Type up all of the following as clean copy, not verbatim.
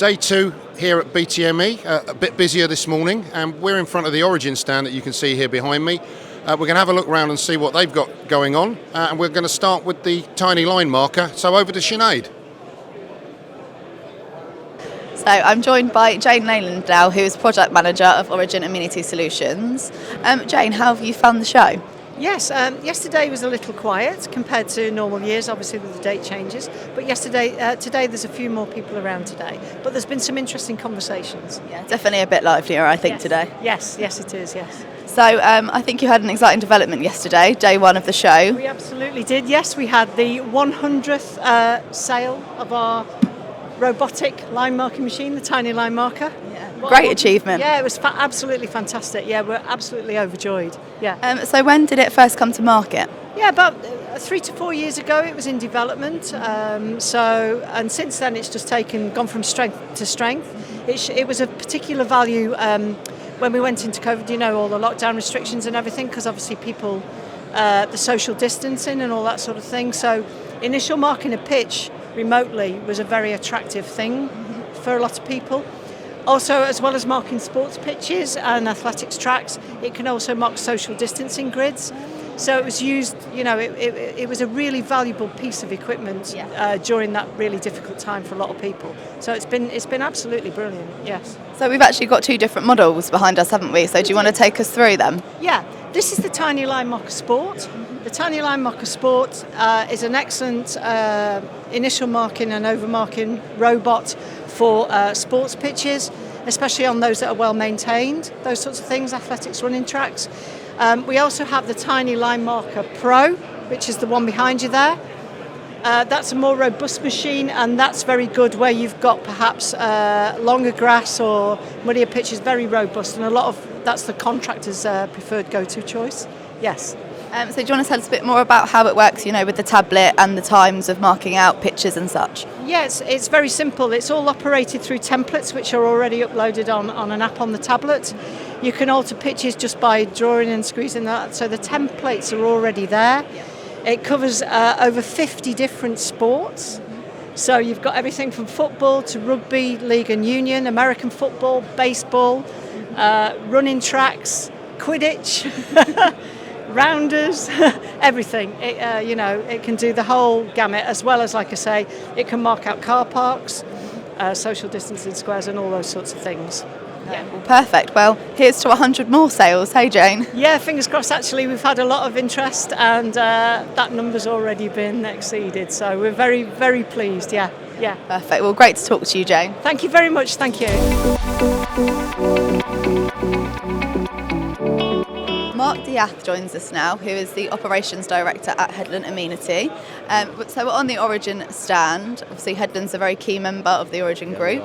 Day 2 here at BTME, a bit busier this morning, and we're in front of the Origin stand that you can see here behind me. We're going to have a look around and see what they've got going on, and we're going to start with the tiny line marker. So over to Sinead. So I'm joined by Jane Leylandale, who is Product Manager of Origin Amenity Solutions. Jane, how have you found the show? Yes, yesterday was a little quiet compared to normal years, obviously with the date changes. But today there's a few more people around today. But there's been some interesting conversations. Yeah, definitely a bit livelier, I think, today. Yes, it is, yes. So I think you had an exciting development yesterday, day 1 of the show. We absolutely did, yes. We had the 100th sale of our robotic line marking machine, the tiny line marker. Great achievement. Yeah, it was absolutely fantastic. Yeah, we're absolutely overjoyed. Yeah. So when did it first come to market? Yeah, about 3 to 4 years ago it was in development. And since then it's just gone from strength to strength. It was a particular value when we went into COVID, all the lockdown restrictions and everything, because obviously people, the social distancing and all that sort of thing. So initial marking a pitch remotely was a very attractive thing for a lot of people. Also, as well as marking sports pitches and athletics tracks, it can also mark social distancing grids. So it was used, it was a really valuable piece of equipment during that really difficult time for a lot of people. So it's been absolutely brilliant, yes. So we've actually got 2 different models behind us, haven't we? So do you want to take us through them? Yeah, this is the Tiny Line Marker Sport. The Tiny Line Marker Sport is an excellent initial marking and overmarking robot for sports pitches, especially on those that are well maintained, those sorts of things, athletics running tracks. We also have the Tiny Line Marker Pro, which is the one behind you there. That's a more robust machine, and that's very good where you've got perhaps longer grass or muddier pitches, very robust, and that's the contractor's preferred go-to choice. Yes. So do you want to tell us a bit more about how it works, with the tablet and the times of marking out pitches and such? Yes, it's very simple. It's all operated through templates which are already uploaded on an app on the tablet. You can alter pitches just by drawing and squeezing that, so the templates are already there. It covers over 50 different sports. So you've got everything from football to rugby, league and union, American football, baseball, running tracks, Quidditch, rounders, everything. It can do the whole gamut, as well as, like I say, it can mark out car parks, social distancing squares and all those sorts of things. Yeah. Well, perfect. Well, here's to 100 more sales. Hey, Jane. Yeah, fingers crossed. Actually, we've had a lot of interest, and that number's already been exceeded. So we're very, very pleased. Yeah. Perfect. Well, great to talk to you, Jane. Thank you very much. Thank you. Mark Diath joins us now, who is the Operations Director at Headland Amenity. So we're on the Origin stand. Obviously, Headland's a very key member of the Origin group.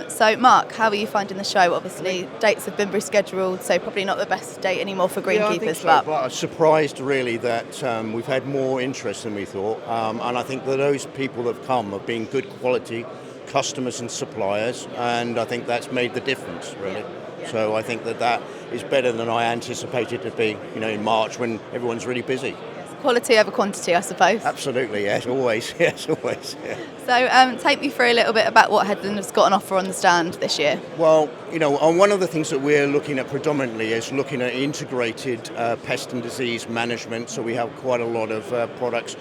So, Mark, how are you finding the show? Obviously, dates have been rescheduled, so probably not the best date anymore for greenkeepers. So, but I'm surprised, really, that we've had more interest than we thought. And I think that those people that have come have been good quality customers and suppliers, and I think that's made the difference, really. Yeah. So I think that is better than I anticipated to be, in March when everyone's really busy. Quality over quantity, I suppose. Absolutely, yes, always. Yeah. So take me through a little bit about what Headland has got on offer on the stand this year. Well, one of the things that we're looking at predominantly is looking at integrated pest and disease management. So we have quite a lot of products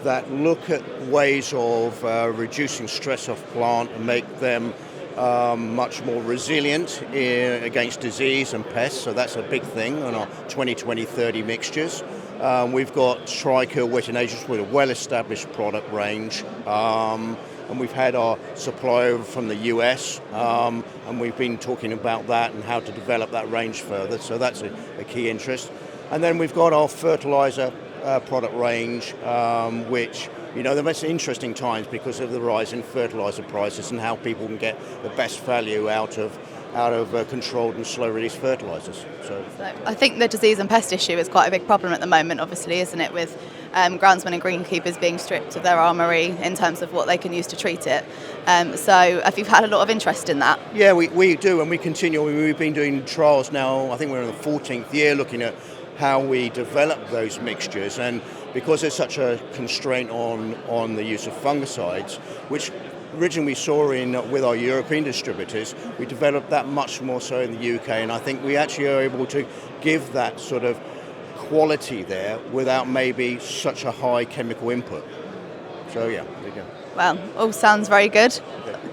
that look at ways of reducing stress off plant and make them much more resilient against disease and pests. So that's a big thing on our 20-20-30 mixtures. We've got Trico wetting agents with a well-established product range, and we've had our supply over from the US, and we've been talking about that and how to develop that range further, so that's a key interest. And then we've got our fertilizer product range, which, the most interesting times because of the rise in fertilizer prices and how people can get the best value out of controlled and slow-release fertilizers. So I think the disease and pest issue is quite a big problem at the moment, obviously, isn't it, with groundsmen and greenkeepers being stripped of their armoury in terms of what they can use to treat it. So have you had a lot of interest in that? Yeah, we do, and we continue. We've been doing trials now, I think we're in the 14th year, looking at how we develop those mixtures, and because there's such a constraint on the use of fungicides, which originally we saw with our European distributors, we developed that much more so in the UK, and I think we actually are able to give that sort of quality there without maybe such a high chemical input. So yeah, there you go. Well, all sounds very good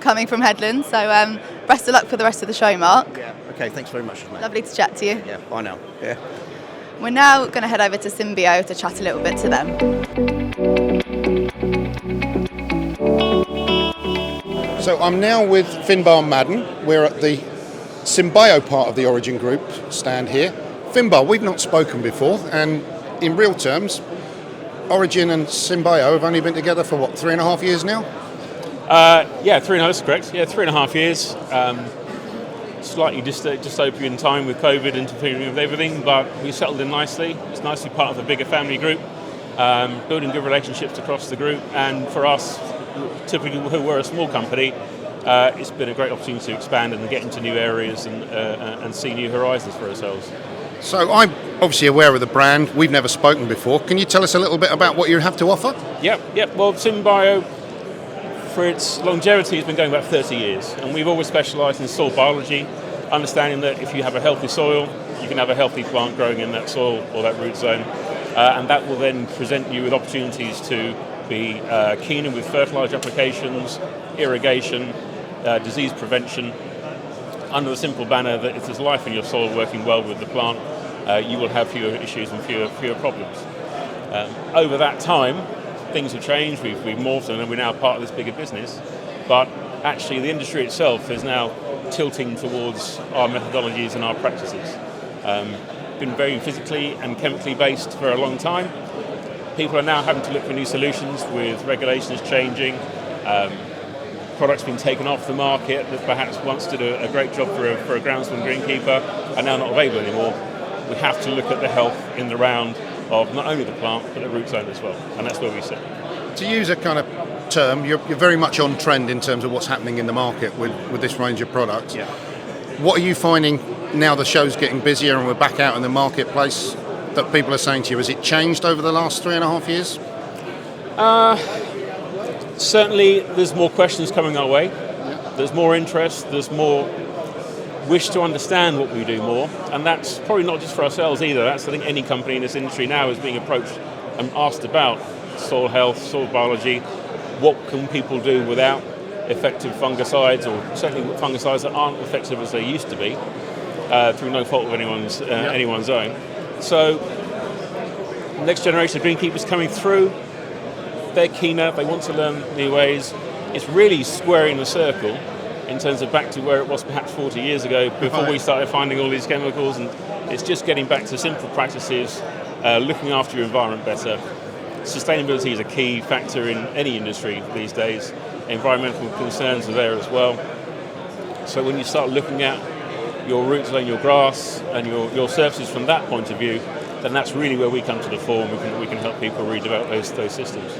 coming from Headland. So best of luck for the rest of the show, Mark. Yeah. Okay. Thanks very much. Mate. Lovely to chat to you. Yeah. Bye now. Yeah. We're now going to head over to Symbio to chat a little bit to them. So I'm now with Finbar and Madden. We're at the Symbio part of the Origin Group stand here. Finbar, we've not spoken before, and in real terms, Origin and Symbio have only been together for what, 3.5 years now? Yeah, 3.5, that's correct. Yeah, 3.5 years. Slightly dystopian time with COVID interfering with everything, but we settled in nicely. It's nicely part of a bigger family group, building good relationships across the group. And for us, typically who we're a small company, it's been a great opportunity to expand and get into new areas and see new horizons for ourselves. So I'm obviously aware of the brand. We've never spoken before. Can you tell us a little bit about what you have to offer? Yep. Well, Symbio, for its longevity, has been going about 30 years, and we've always specialised in soil biology, understanding that if you have a healthy soil, you can have a healthy plant growing in that soil or that root zone, and that will then present you with opportunities to be keener with fertiliser applications, irrigation, disease prevention, under the simple banner that if there's life in your soil working well with the plant, you will have fewer issues and fewer problems. Over that time, things have changed, we've morphed, and we're now part of this bigger business, but actually the industry itself is now tilting towards our methodologies and our practices. Been very physically and chemically based for a long time. People are now having to look for new solutions with regulations changing, products being taken off the market that perhaps once did a great job for a groundsman greenkeeper are now not available anymore. We have to look at the health in the round of not only the plant but the root zone as well, and that's where we sit. To use a kind of term, you're very much on trend in terms of what's happening in the market with this range of products. Yeah. What are you finding now the show's getting busier and we're back out in the marketplace that people are saying to you? Has it changed over the last 3.5 years? Certainly there's more questions coming our way. There's more interest, there's more wish to understand what we do more, and that's probably not just for ourselves either. That's, I think, any company in this industry now is being approached and asked about soil health, soil biology, what can people do without effective fungicides, or certainly fungicides that aren't effective as they used to be, through no fault of anyone's own. So next generation of greenkeepers coming through, they're keener, they want to learn new ways. It's really squaring the circle in terms of back to where it was perhaps 40 years ago before we started finding all these chemicals, and it's just getting back to simple practices, looking after your environment better. Sustainability is a key factor in any industry these days. Environmental concerns are there as well. So when you start looking at your root zone, your grass and your surfaces from that point of view, then that's really where we come to the fore, and we can help people redevelop those systems.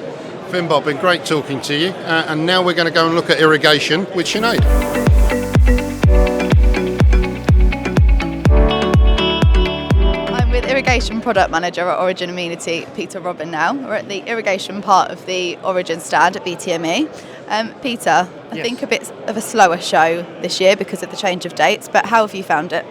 Finbar, been great talking to you, and now we're going to go and look at irrigation with Sinead. I'm with Irrigation Product Manager at Origin Amenity, Peter Robin now. We're at the irrigation part of the Origin stand at BTME. Peter, I think a bit of a slower show this year because of the change of dates, but how have you found it?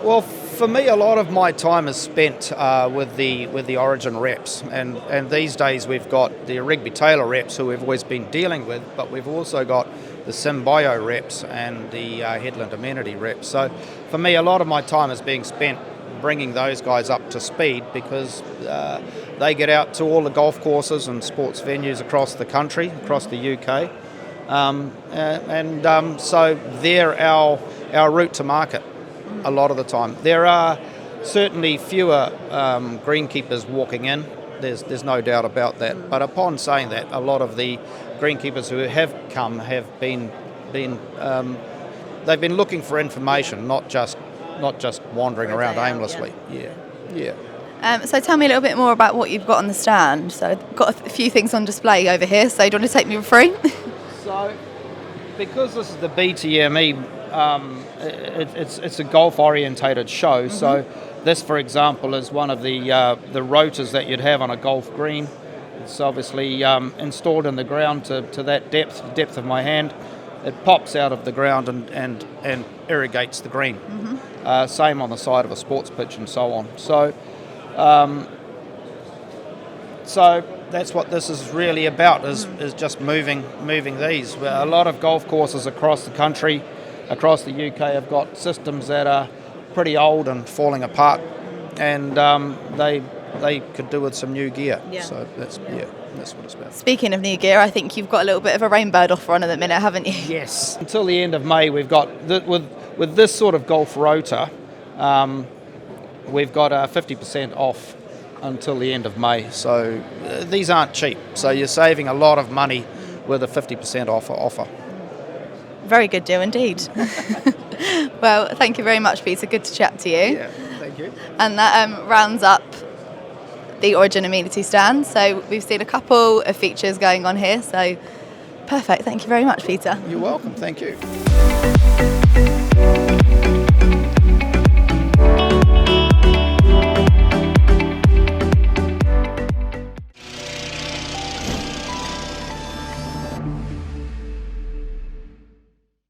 Well, for me, a lot of my time is spent with the Origin reps, and these days we've got the Rigby Taylor reps who we've always been dealing with, but we've also got the Symbio reps and the Headland Amenity reps. So for me, a lot of my time is being spent bringing those guys up to speed, because they get out to all the golf courses and sports venues across the country, across the UK, so they're our route to market. A lot of the time. There are certainly fewer greenkeepers walking in, there's no doubt about that, but upon saying that, a lot of the greenkeepers who have come have been they've been looking for information, not just wandering around aimlessly. Yeah. So tell me a little bit more about what you've got on the stand. So I've got a few things on display over here, so do you want to take me through? So, because this is the BTME, it's a golf-orientated show. So this, for example, is one of the rotors that you'd have on a golf green. It's obviously installed in the ground to that depth of my hand. It pops out of the ground and irrigates the green. Same on the side of a sports pitch and so on. So that's what this is really about, is just moving these. A lot of golf courses across the country, across the UK, have got systems that are pretty old and falling apart, and they could do with some new gear. Yeah. So that's what it's about. Speaking of new gear, I think you've got a little bit of a Rain Bird offer on at the minute, haven't you? Yes. Until the end of May, we've got with this sort of golf rotor, we've got 50% off until the end of May. So these aren't cheap. So you're saving a lot of money with a 50% offer. Very good deal indeed. Well, thank you very much, Peter. Good to chat to you. Yeah, thank you. And that rounds up the Origin Amenity stand. So we've seen a couple of features going on here. So perfect. Thank you very much, Peter. You're welcome. Thank you.